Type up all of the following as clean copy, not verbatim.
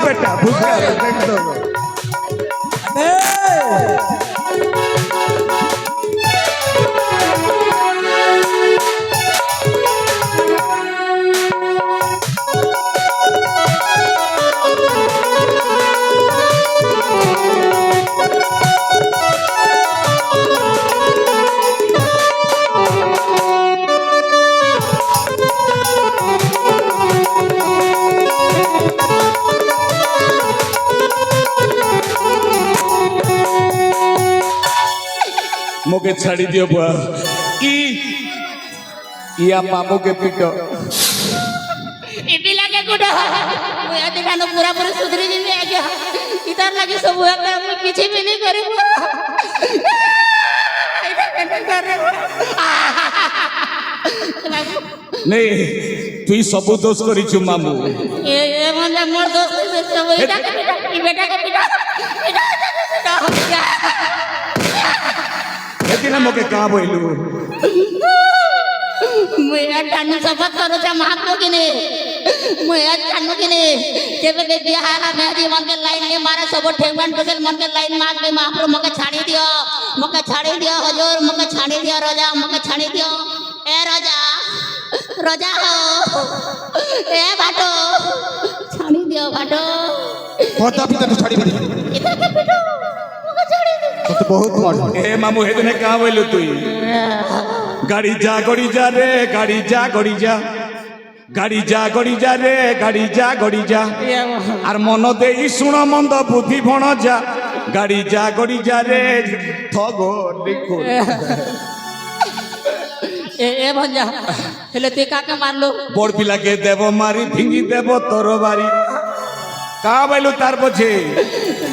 बेटा भूखा देख दो मोके छाड़ी दियो बुआ या मामू के पिटो इपिला के गुड मैं आदि खानो पूरा पूरा सुधरी जिमे आगे इधर लगे सब हुआ मैं किसी भी नहीं करी नहीं तू ही सब दोष करी छु मामू ये मतलब मोर दोस्त से सब बेटा के पिटा एतिना मोके कहां बोइलू मैं टानु शपथ करो छ महात्मा के ने मैं टानु के ने केबे के बियाह है मेहदी मन के लाइन में मारे सब ठेंगन टोकल मन के लाइन मार के महाप्रभु मके छाड़ी दियो हुजूर मके छाड़ी दियो राजा मके छाड़ी दियो ए राजा हो ए बाटो छाड़ी दियो बाटो पता भी तो छाड़ी भी इधर के पिटो मके छाड़ी दे तो बहुत मार ए मामू हेदने कहां बोइलू तू गाड़ी जा रे गाड़ी जा रे गाड़ी जा आर मन दे शुण मंद बुद्धि भण जा गाड़ी जा रे थगो देखो ए भंजा हेले ते काके मारलो बड़ पिला के देव मारी भिंगी देव तोर बारी का बैलू तार बजे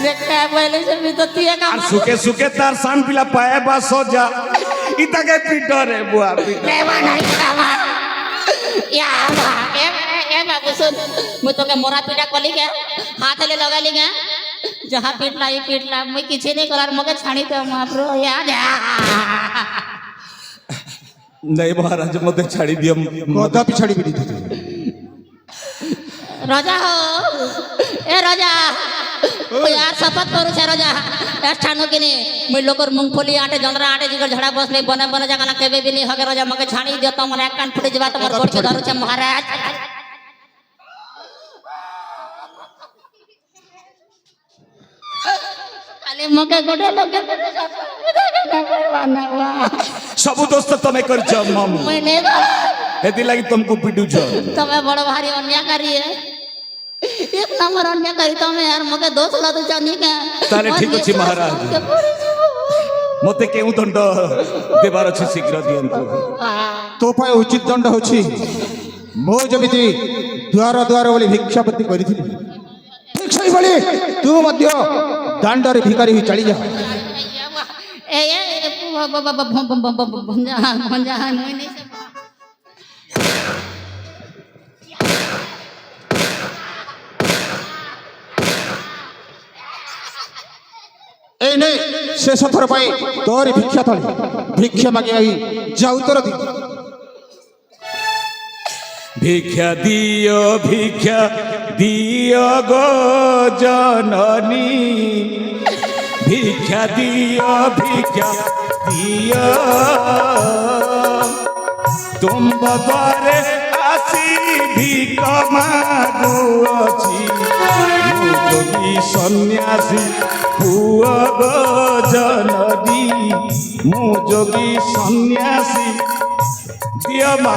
जे का बोले से भी तो तिया का आर सुके तार सान पिला पाए बा सजा इता के पीटो रे बुआ पीटो लेवा नहीं खावा या बा ए बाबू सुन मैं तो के मोरा पीटा कली के हाथ ले लगा ली के जहां पीटला मैं किसी नहीं करार मगे छाणी तो महाप्रभु याद नहीं महाराज मते छाड़ी दियो पता भी छाड़ी भी राजा हो ए राजा ओ यार शपथ करू छे राजा ठानो के ने मैं लोकर मूंगफली आटे जंगरा आटे जिगर झड़ा बसले बने जगह केबे भी नहीं हगे राजा मके छाणी दियो त मन एक कान फुटे जबा तमर गोड़ के धरू छे महाराज खाली मके गोड़े लगे सब दोस्त तमे कर छ मामू मैं नहीं हेती लागी तुमको पिटू छ तमे बड़ भारी अन्यायकारी है एक नंबर अन्यायकारी तमे यार मके दोष लदु चानी के ताले ठीक अछि महाराज मते केउ दंड देबार छ शीघ्र दियंतु तो पाए उचित दंड होछि मो जमिति द्वार बोली भिक्षापति करिथिली ठीक सही बोली तू मध्य दांडरे भिखारी ही चली जा ए भंजा नहीं ए नहीं शेष थर पाई तोरी भिक्षा थली भिक्षा मागे आई जाऊ तोर दी भिक्षा दियो गो जननी भिक्षा दियो तुम द्वारे आसी भिक मागुअछि जोगी सन्यासी हुआ गो जननी मु जोगी सन्यासी दियो मा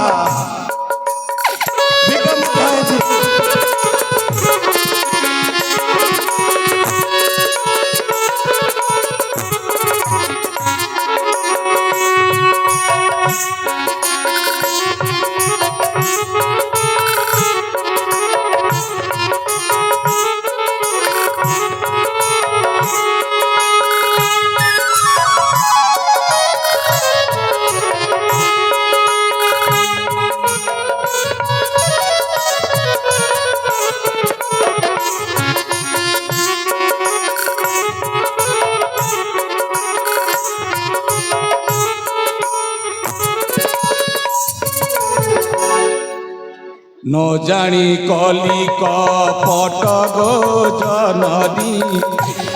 ন জানি কলি কপট গো জননী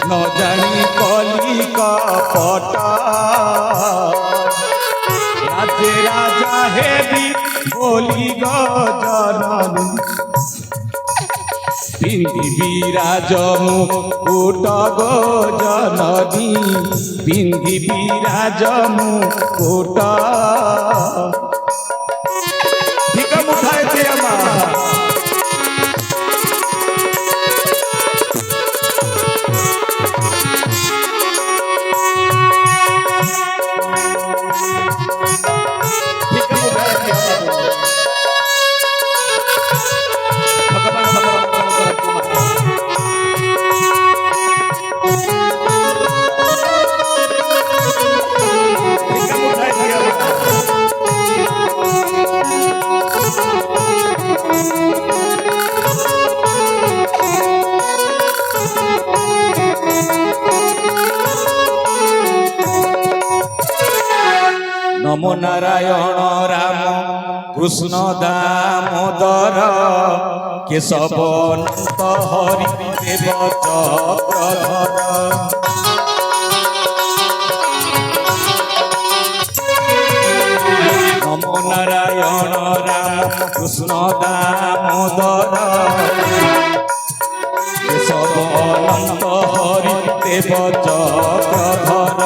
ন জানি কলি কপট রাজে রাজা হেবি বলি গো জননী পিন্ধি বিরাজ মুকুট গো জননী পিন্ধি বিরাজ মুকুট ভিকা মুঠায় দে আমার নমো নারায়ণ রাম কৃষ্ণ দামোদর কেশব নন্দ হরি দেব চক্রধর নমো নারায়ণ রাম কৃষ্ণ দামোদর কেশব নন্দ হরি দেব চক্রধর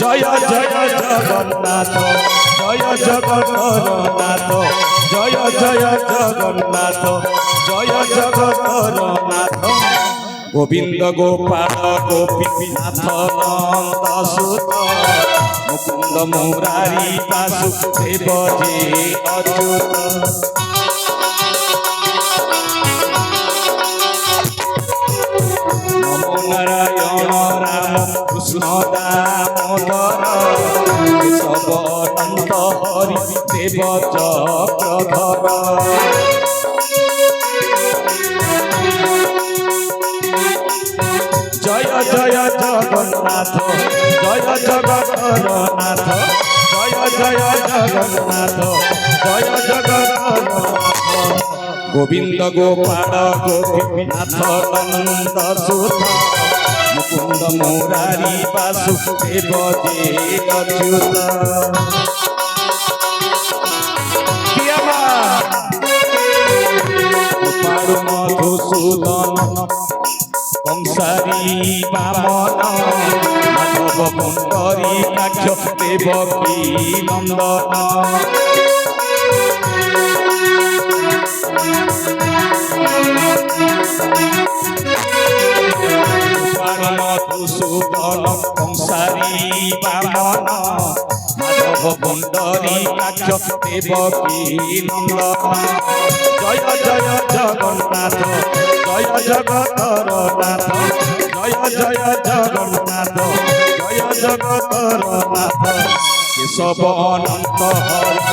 জয় জয় জগন্নাথ জয় জগন্নাথ জয় জয় জগন্নাথ জয় জগন্নাথ গোবিন্দ গোপাল গোপীনাথ নন্দ সুত মুকুন্দ মুরারি বাসুদেব যে অচ্যুত নমো নারায়ণ রাম কৃষ্ণ দামোদর কেশব নন্দ হরি দেব চক্রধর জয় জয় জগন্নাথ জয় জগন্নাথ জয় জয় জগন্নাথ জয় জগন্নাথ গোবিন্দ গোপাল গোপীনাথ নন্দ সুত মুকুন্দ মুরারি বাসুদেব যে অচ্যুত গোপাল মধুসূদন কংসারী বামন মাধব পুণ্ডরী কাক্ষ দেবকী নন্দন মধুসূদন কংসারী বামন মাধব পুণ্ডরী কাক্ষ দেবকী নন্দন জয় জয় জগন্নাথ জয় জগতরনাথ জয় জয় জগন্নাথ জয় জগতরনাথ কেশব অনন্ত হরি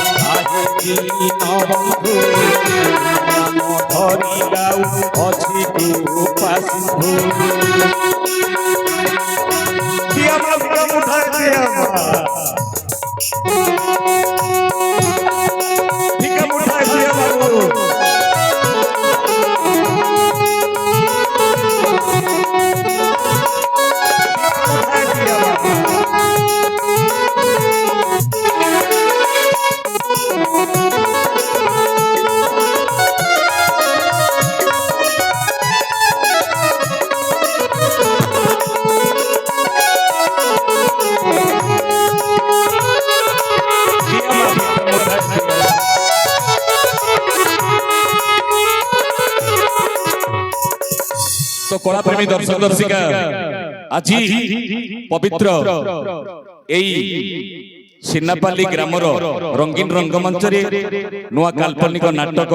দীনবন্ধু নাম ধরি গাউ অছি কৃপা সিন্ধু দিয়া মাথা উঠায় দিয়া ভিকা মুঠায় দিয়া বাবু তো কলাপ্রেমী দর্শক দর্শিকা আজি পবিত্র এই সিন্নাপাল্লি গ্রামর রঙ্গিন রঙ্গমঞ্চরে নূয়া কাল্পনিক নাটক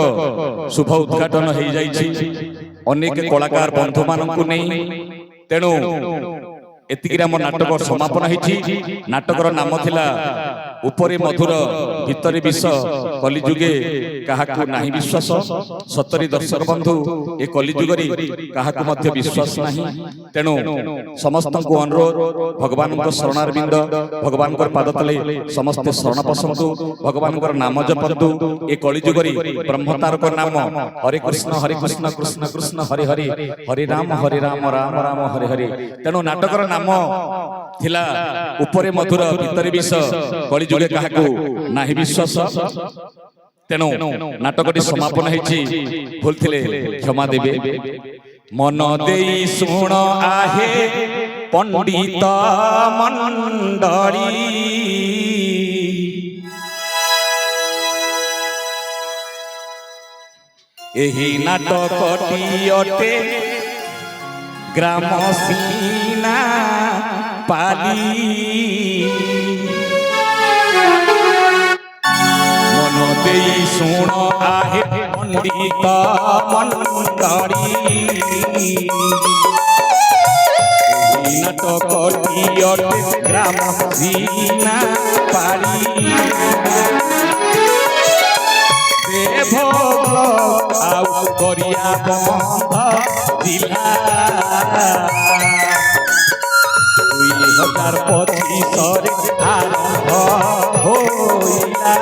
শুভ উদ্ঘাটন হয়ে যাইছি অনেক কলাকার বন্ধু মানকু নেই তেণু এতিকি আম নাটক সমাপন হয়েছি নাটকর নাম লা উপরে মধুর ভিতরে বিষ কলিযুগে কাহাকু নাহি বিশ্বাস সতরি দর্শক বন্ধু এ কলিযুগরে কাহাকু মধ্য বিশ্বাস নাহি তেণু সমস্তଙ୍କୁ অনুরোধ ভগবানଙ୍କ শরণারবিন্দ ভগবানଙ୍କ পাদ তলে ସମସ୍ତେ ଶରଣ ପଶନ୍ତୁ ଭଗବାନଙ୍କ ନାମ ଜପନ୍ତୁ ଏ କଳିଯୁଗରେ ବ୍ରହ୍ମତାରକ ନାମ ହରେ କୃଷ୍ଣ କୃଷ୍ଣ କୃଷ୍ଣ ହରେ ହରେ ହରେ ରାମ ରାମ ରାମ ହରେ ହରେ ତେଣୁ ନାଟକର ନାମ ଥିଲା ଉପରେ ମଧୁର ଭିତରେ ବିଷ କଳିଯୁଗେ କାହାକୁ ନାହିଁ ବିଶ୍ୱାସ ତେଣୁ ନାଟକଟି ସମାପନ ହେଇଛି ଭୁଲ ଥିଲେ କ୍ଷମା ଦେବେ ମନ ଦେଇ ଶୁଣ ଆହେ ପଣ୍ଡିତ ମଣ୍ଡଳୀ ଏହି ନାଟକଟି ଅଟେ ଗ୍ରାମ ସିନା ପାଲି ମନ ଦେଇ ଶୁଣ ଆହେ ପଣ୍ଡିତ ମଣ୍ଡଳୀ ଏହି ନାଟକଟି ଅଟେ ଗ୍ରାମ ସିନା ପାଲି ଭୋଗ ଆଉ କରିବା ବନ୍ଧ ଜିଲ୍ଲା 2025 ଆରମ୍ଭ ହୋଇଲା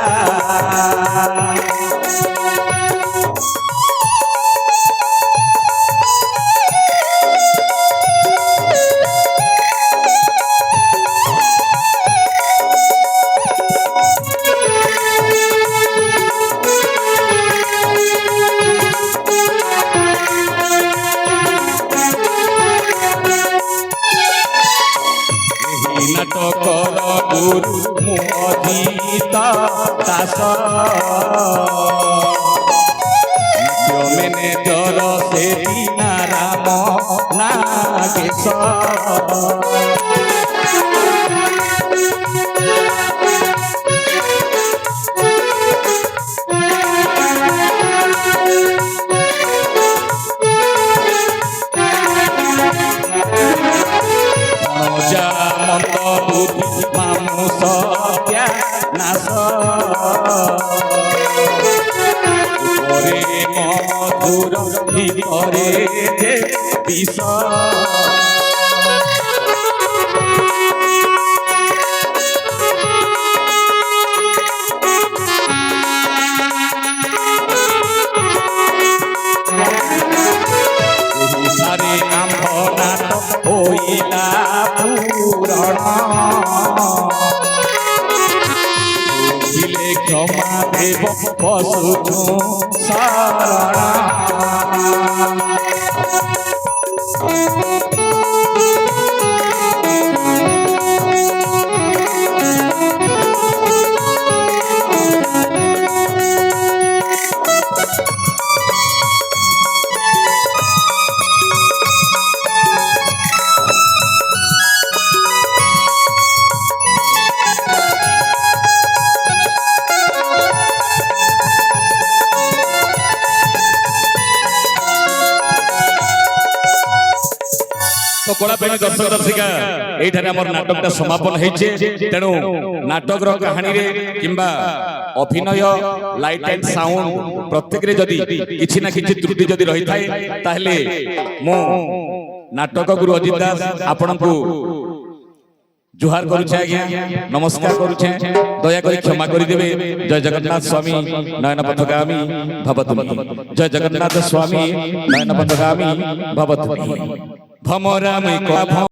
নাটকর গুরু মুদিত দাস ম্যানেজর সেটি নারাম নাগেশ নাশ উপরে মধুর ভিতরে বিষ সারে আম্ভ নাটক হইলা পুরাণ ক্ষমা দেব পশু তো কলাপ্রেমী দর্শক দর্শিকা এইখানে আমার নাটকটা সমাপন হয়েছে তেণু নাটকর কাহিনীরে কিংবা অভিনয় লাইট এন্ড সাউন্ড প্রত্যেকরে যদি কিছু না কিছু ত্রুটি যদি রহি থাকে তাহলে মু নাটক গুরু অজিত দাস আপনাকে জুহার করুছে আজ্ঞা নমস্কার করুছে দয়া করে ক্ষমা করে দেবে জয় জগন্নাথ স্বামী নয়ন পথগামী ভবতুমি জয় জগন্নাথ স্বামী নয়ন পথগামী ভবতুমি ভমরামি